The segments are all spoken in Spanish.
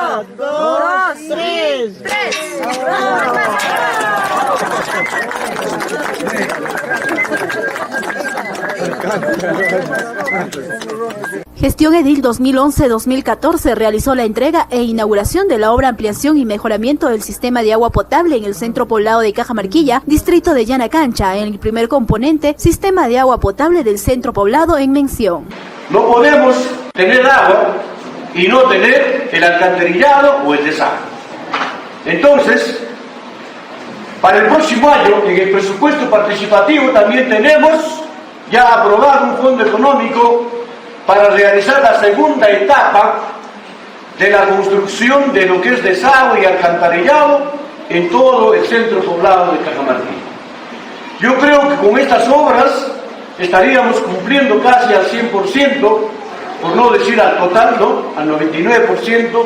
1, 2, 3. Gestión Edil 2011-2014 realizó la entrega e inauguración de la obra Ampliación y Mejoramiento del Sistema de Agua Potable en el Centro Poblado de Cajamarquilla, distrito de Llanacancha, en el primer componente, Sistema de Agua Potable del Centro Poblado en mención. No podemos tener agua y no tener el alcantarillado o el desagüe. Entonces, para el próximo año, en el presupuesto participativo también tenemos ya aprobado un fondo económico para realizar la segunda etapa de la construcción de lo que es desagüe y alcantarillado en todo el centro poblado de Cajamarquilla. Yo creo que con estas obras estaríamos cumpliendo casi al 100%, por no decir al total, ¿no? Al 99%,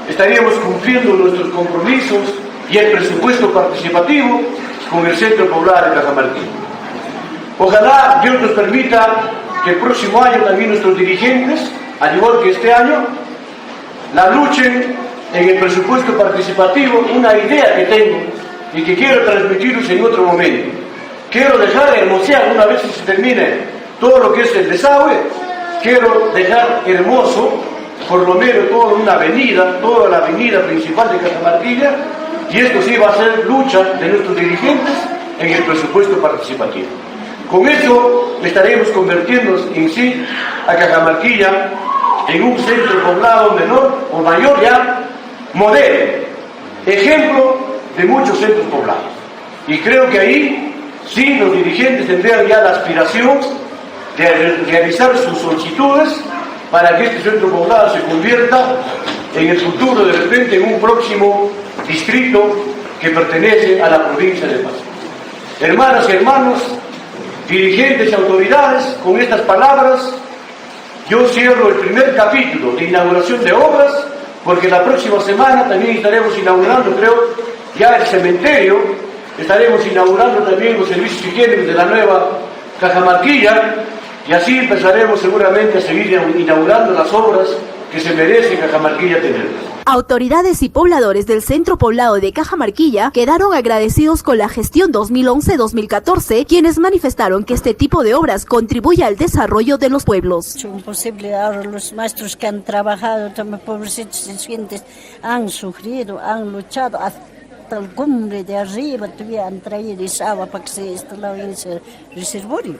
estaríamos cumpliendo nuestros compromisos y el presupuesto participativo con el centro poblado de Cajamarquilla. Ojalá Dios nos permita que el próximo año también nuestros dirigentes, al igual que este año, la luchen en el presupuesto participativo. Una idea que tengo y que quiero transmitiros en otro momento. Quiero dejar hermosear, una vez que se termine todo lo que es el desagüe, quiero dejar hermoso, por lo menos toda una avenida, toda la avenida principal de Cajamarquilla, y esto sí va a ser lucha de nuestros dirigentes en el presupuesto participativo. Con eso estaremos convirtiendo en sí a Cajamarquilla en un centro poblado menor o mayor ya, modelo, ejemplo de muchos centros poblados. Y creo que ahí sí los dirigentes tendrían ya la aspiración de realizar sus solicitudes para que este centro poblado se convierta en el futuro, de repente, en un próximo distrito que pertenece a la provincia de Paz. Hermanas y hermanos, dirigentes y autoridades, con estas palabras yo cierro el primer capítulo de inauguración de obras, porque la próxima semana también estaremos inaugurando, creo, ya el cementerio, estaremos inaugurando también los servicios higiénicos de la nueva Cajamarquilla, y así empezaremos seguramente a seguir inaugurando las obras que se merece Cajamarquilla tener. Autoridades y pobladores del centro poblado de Cajamarquilla quedaron agradecidos con la gestión 2011-2014, quienes manifestaron que este tipo de obras contribuye al desarrollo de los pueblos. Es imposible, ahora los maestros que han trabajado, también pobrecitos sencientes, han sufrido, han luchado hasta el cumbre de arriba, todavía han traído esa agua para que se instale en ese reservorio.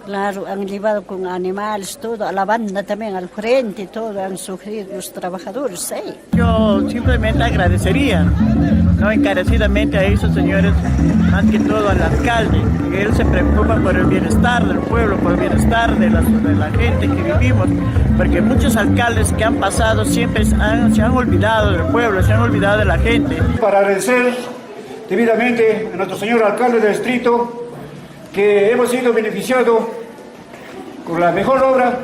Claro, han llevado con animales, todo, a la banda también, al frente, todo, han sufrido los trabajadores, ¿sí? Yo simplemente agradecería, ¿no?, encarecidamente a esos señores, más que todo al alcalde, que él se preocupa por el bienestar del pueblo, por el bienestar de la gente que vivimos, porque muchos alcaldes que han pasado siempre se han olvidado del pueblo, se han olvidado de la gente. Para agradecer debidamente a nuestro señor alcalde del distrito, que hemos sido beneficiados con la mejor obra,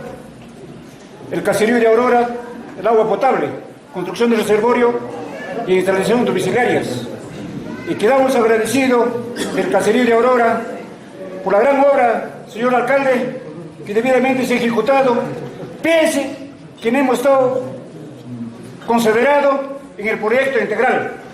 el caserío de Aurora, el agua potable, construcción de reservorio y instalación domiciliarias. Y quedamos agradecidos del caserío de Aurora por la gran obra, señor alcalde, que debidamente se ha ejecutado, pese que no hemos estado considerados en el proyecto integral.